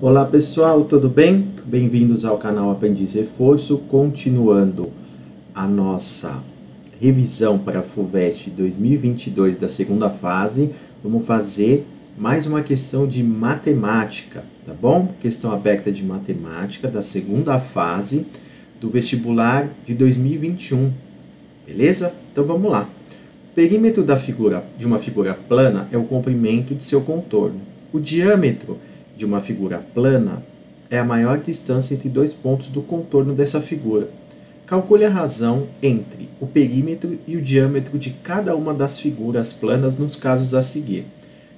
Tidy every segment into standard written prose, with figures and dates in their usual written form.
Olá pessoal, tudo bem? Bem-vindos ao canal Aprendiz Reforço, continuando a nossa revisão para a FUVEST 2022 da segunda fase. Vamos fazer mais uma questão de matemática, tá bom? Questão aberta de matemática da segunda fase do vestibular de 2021, beleza? Então vamos lá. O perímetro de uma figura plana é o comprimento de seu contorno. O diâmetro de uma figura plana é a maior distância entre dois pontos do contorno dessa figura. Calcule a razão entre o perímetro e o diâmetro de cada uma das figuras planas nos casos a seguir.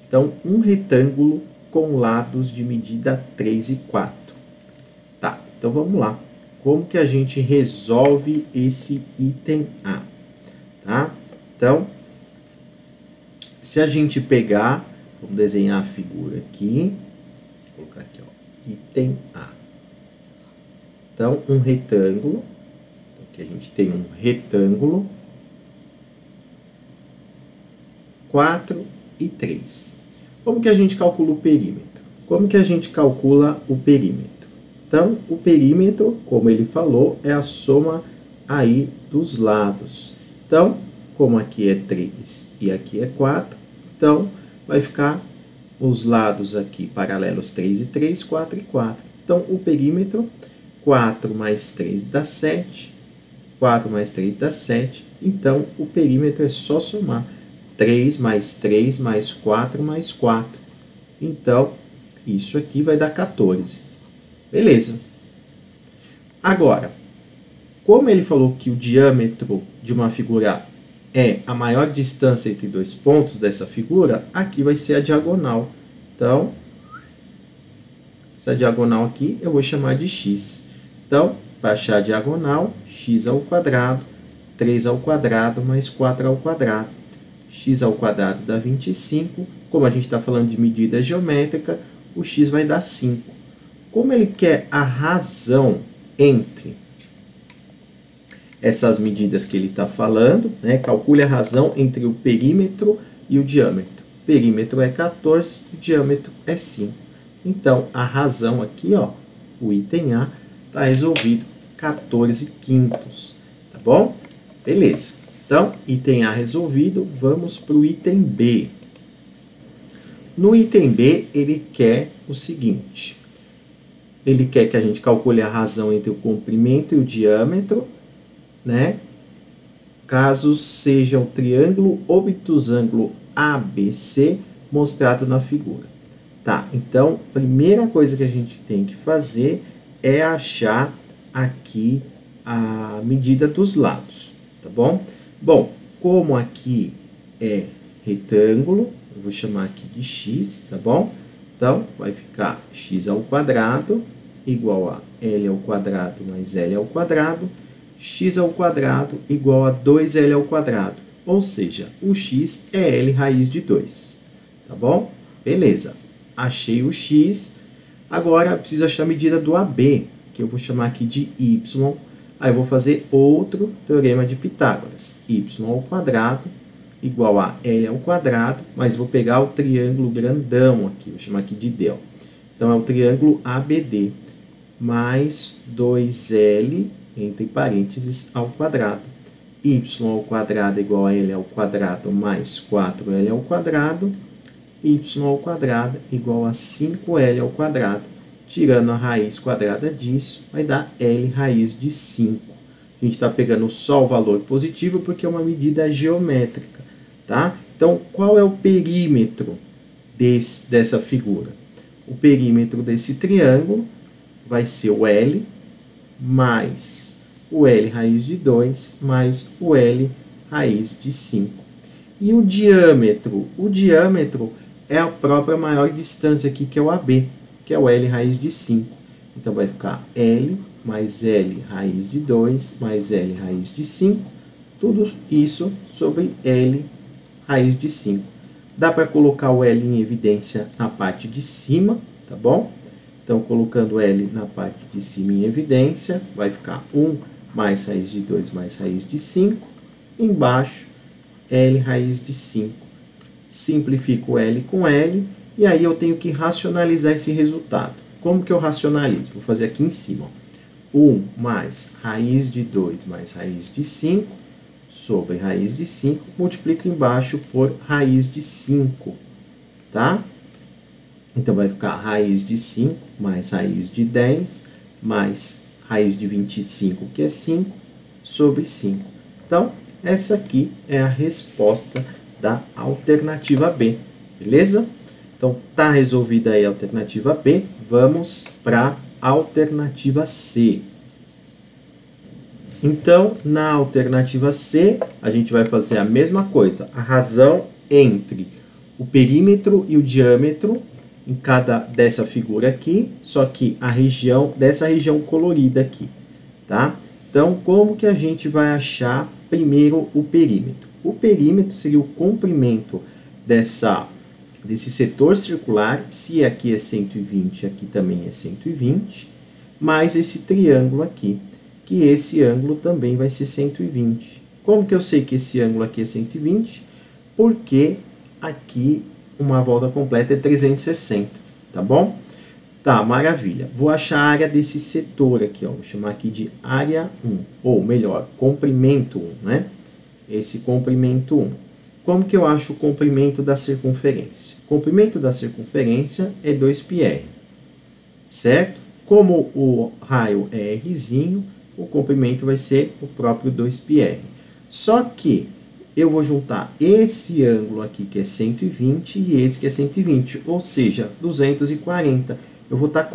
Então, um retângulo com lados de medida 3 e 4. Tá, então vamos lá. Como que a gente resolve esse item A? Tá? Então, se a gente pegar, vamos desenhar a figura aqui. Vou colocar aqui, ó, item A. Então, um retângulo. Aqui a gente tem um retângulo. 4 e 3. Como que a gente calcula o perímetro? Como que a gente calcula o perímetro? Então, o perímetro, como ele falou, é a soma aí dos lados. Então, como aqui é 3 e aqui é 4, então vai ficar os lados aqui paralelos 3 e 3, 4 e 4. Então, o perímetro, 4 mais 3 dá 7, 4 mais 3 dá 7. Então, o perímetro é só somar 3 mais 4 mais 4. Então, isso aqui vai dar 14. Beleza. Agora, como ele falou que o diâmetro de uma figura é a maior distância entre dois pontos dessa figura, aqui vai ser a diagonal. Então, essa diagonal aqui eu vou chamar de x. Então, para achar a diagonal, x ao quadrado, 3 ao quadrado mais 4 ao quadrado. X ao quadrado dá 25. Como a gente está falando de medida geométrica, o x vai dar 5. Como ele quer a razão entre essas medidas que ele está falando, né? Calcule a razão entre o perímetro e o diâmetro. O perímetro é 14, o diâmetro é 5. Então, a razão aqui, ó, o item A, está resolvido, 14 quintos, tá bom? Beleza. Então, item A resolvido, vamos para o item B. No item B, ele quer o seguinte. Ele quer que a gente calcule a razão entre o comprimento e o diâmetro, né? Caso seja o triângulo obtusângulo ABC mostrado na figura. Tá, então, primeira coisa que a gente tem que fazer é achar aqui a medida dos lados, tá bom? Bom, como aqui é retângulo, eu vou chamar aqui de x, tá bom? Então, vai ficar x ao quadrado igual a L ao quadrado mais L ao quadrado, x ao quadrado igual a 2L ao quadrado, ou seja, o x é L raiz de 2, tá bom? Beleza, achei o x, agora eu preciso achar a medida do AB, que eu vou chamar aqui de y, aí eu vou fazer outro teorema de Pitágoras, y ao quadrado igual a L ao quadrado, mas vou pegar o triângulo grandão aqui, vou chamar aqui de del. Então, é o triângulo ABD, mais 2L, entre parênteses, ao quadrado. Y ao quadrado igual a L ao quadrado mais 4L ao quadrado. Y ao quadrado igual a 5L ao quadrado. Tirando a raiz quadrada disso, vai dar L raiz de 5. A gente está pegando só o valor positivo porque é uma medida geométrica, tá? Então, qual é o perímetro dessa figura? O perímetro desse triângulo vai ser o L mais o L raiz de 2 mais o L raiz de 5. E o diâmetro? O diâmetro é a própria maior distância aqui, que é o AB, que é o L raiz de 5. Então, vai ficar L mais L raiz de 2 mais L raiz de 5. Tudo isso sobre L raiz de 5. Dá para colocar o L em evidência na parte de cima, tá bom? Então, colocando L na parte de cima em evidência, vai ficar 1 mais raiz de 2 mais raiz de 5. Embaixo, L raiz de 5. simplifico L com L, e aí eu tenho que racionalizar esse resultado. Como que eu racionalizo? Vou fazer aqui em cima. 1 mais raiz de 2 mais raiz de 5 sobre raiz de 5, multiplico embaixo por raiz de 5, tá? Então, vai ficar raiz de 5 mais raiz de 10 mais raiz de 25, que é 5, sobre 5. Então, essa aqui é a resposta da alternativa B, beleza? Então, tá resolvida aí a alternativa B, vamos para a alternativa C. Então, na alternativa C, a gente vai fazer a mesma coisa, a razão entre o perímetro e o diâmetro em cada dessa figura aqui, só que a região, dessa região colorida aqui, tá? Então, como que a gente vai achar primeiro o perímetro? O perímetro seria o comprimento desse setor circular, se aqui é 120, aqui também é 120, mais esse triângulo aqui, que esse ângulo também vai ser 120. Como que eu sei que esse ângulo aqui é 120? Porque aqui uma volta completa é 360, tá bom? Tá, maravilha. Vou achar a área desse setor aqui, ó. Vou chamar aqui de área 1, ou melhor, comprimento 1, né? Esse comprimento 1. Como que eu acho o comprimento da circunferência? O comprimento da circunferência é 2πr, certo? Como o raio é rzinho, o comprimento vai ser o próprio 2πr. Só que eu vou juntar esse ângulo aqui, que é 120, e esse que é 120, ou seja, 240. Eu vou estar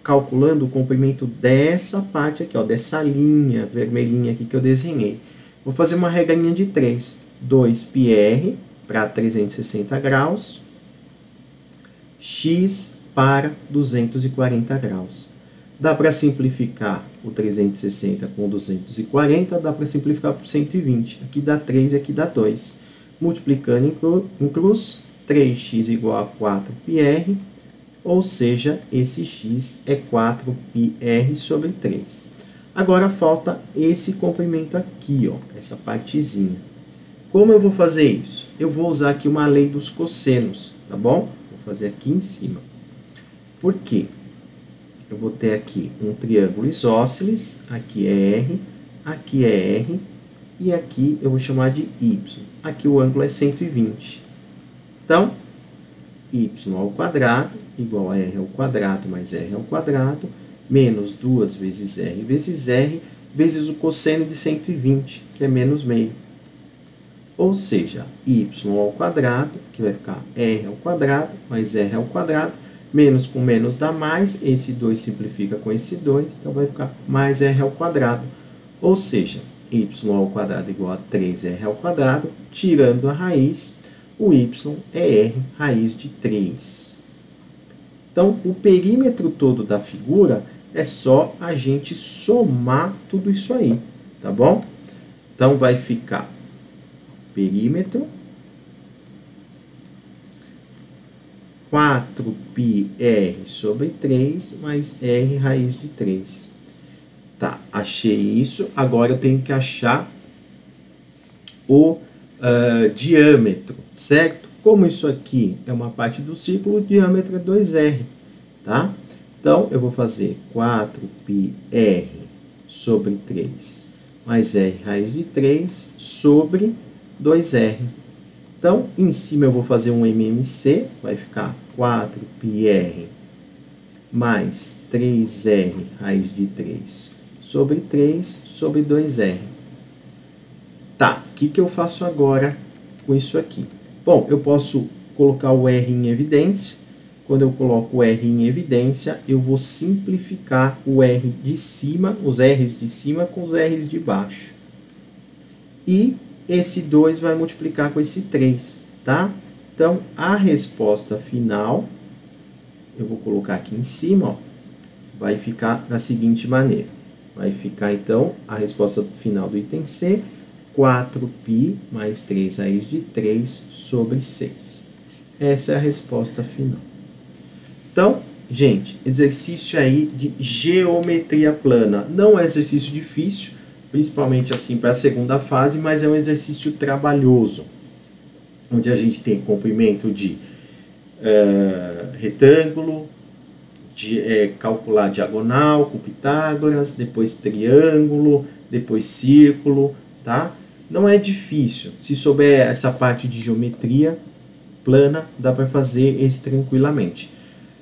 calculando o comprimento dessa parte aqui, ó, dessa linha vermelhinha aqui que eu desenhei. Vou fazer uma regrinha de 3. 2πr para 360 graus, x para 240 graus. Dá para simplificar o 360 com 240, dá para simplificar por 120. Aqui dá 3 e aqui dá 2. Multiplicando em cruz, 3x igual a 4πr, ou seja, esse x é 4πr sobre 3. Agora falta esse comprimento aqui, ó, essa partezinha. Como eu vou fazer isso? Eu vou usar aqui uma lei dos cossenos, tá bom? Vou fazer aqui em cima. Por quê? Eu vou ter aqui um triângulo isósceles, aqui é R, aqui é R, e aqui eu vou chamar de Y. Aqui o ângulo é 120. Então, y ao quadrado igual a r ao quadrado mais r ao quadrado, menos 2 vezes r, vezes o cosseno de 120, que é menos meio. Ou seja, y ao quadrado, que vai ficar r ao quadrado, mais r ao quadrado, menos com menos dá mais, esse 2 simplifica com esse 2, então vai ficar mais r ao quadrado. Ou seja, y ao quadrado igual a 3r ao quadrado, tirando a raiz, o y é r raiz de 3. Então, o perímetro todo da figura é só a gente somar tudo isso aí, tá bom? Então, vai ficar perímetro 4πr sobre 3 mais r raiz de 3. Tá, achei isso. Agora eu tenho que achar o diâmetro, certo? Como isso aqui é uma parte do círculo, o diâmetro é 2r, tá? Então, eu vou fazer 4πr sobre 3 mais r raiz de 3 sobre 2r. Então, em cima eu vou fazer um MMC, vai ficar 4πr mais 3r raiz de 3 sobre 3 sobre 2r. Tá, o que eu faço agora com isso aqui? Bom, eu posso colocar o R em evidência. Quando eu coloco o R em evidência, eu vou simplificar o R de cima, os R's de cima com os R's de baixo. E esse 2 vai multiplicar com esse 3, tá? Então, a resposta final, eu vou colocar aqui em cima, ó, vai ficar da seguinte maneira. Vai ficar, então, a resposta final do item C, 4π mais 3 raiz de 3 sobre 6. Essa é a resposta final. Então, gente, exercício aí de geometria plana. Não é exercício difícil, principalmente assim para a segunda fase, mas é um exercício trabalhoso. onde a gente tem comprimento de retângulo, calcular diagonal com Pitágoras, depois triângulo, depois círculo, tá? Não é difícil. Se souber essa parte de geometria plana, dá para fazer esse tranquilamente.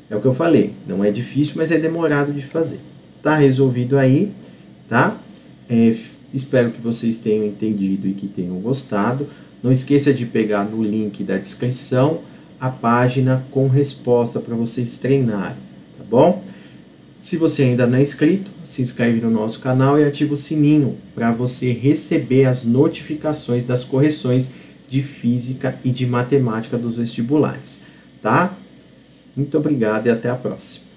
É o que eu falei, não é difícil, mas é demorado de fazer. Tá resolvido aí, tá? Espero que vocês tenham entendido e que tenham gostado. Não esqueça de pegar no link da descrição a página com resposta para vocês treinarem, tá bom? Se você ainda não é inscrito, se inscreve no nosso canal e ativa o sininho para você receber as notificações das correções de física e de matemática dos vestibulares, tá? Muito obrigado e até a próxima.